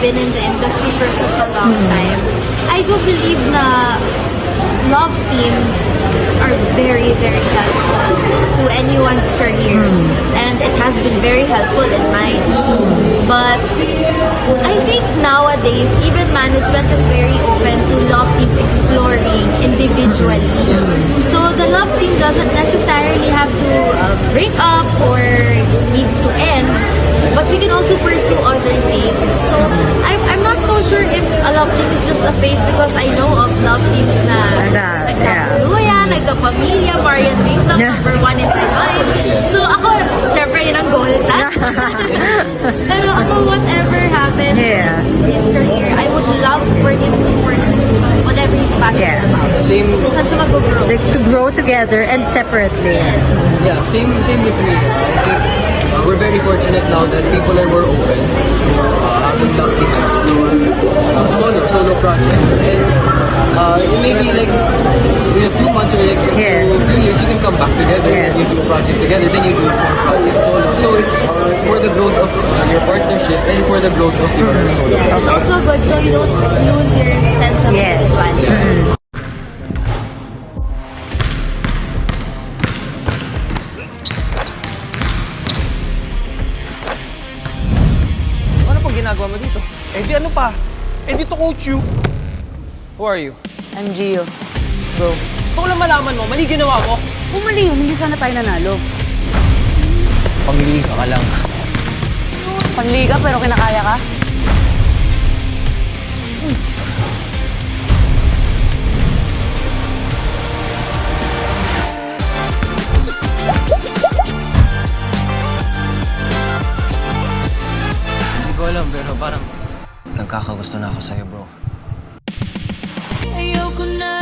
been in the industry for such a long time, I do believe na love teams are very, very helpful to anyone's career. And it has been very helpful in mine. But I think nowadays, even management is very open to love teams exploring individually. So the love team doesn't necessarily have to break up or needs to end. But we can also pursue other things. So I'm not so sure if a love team is just a phase because I know of love teams na nagkakuluyan, nagkapamilya, Marian TikTok, number one in my mind. So ako, syempre yun ang goals ha. Pero ako, whatever happens in his career, I would love for him to pursue whatever he's passionate about. Same. Saan siya mag-grow. Like to grow together and separately. Yes. Yeah, same with me. I think we're very fortunate now that people are more open to having love teams explore solo projects. And maybe like in a few months or like a few years, you can come back together. You do a project together, then you do more projects solo. So it's for the growth of your partnership and for the growth of your solo project. It's also good so you don't lose your sense of individuality. Yeah. Ano pong ginagawa mo dito? Eh di ano pa? Eh dito coach you. Who are you? I'm Gio. Bro. Gusto ko lang malaman mo, mali ginawa mo. Kung mali yun, hindi sana tayo nanalo. Pamili ka lang. Panli ka pero kinakaya ka? Hindi ko alam pero parang nagkakagusto na ako sa'yo, bro. Ayoko na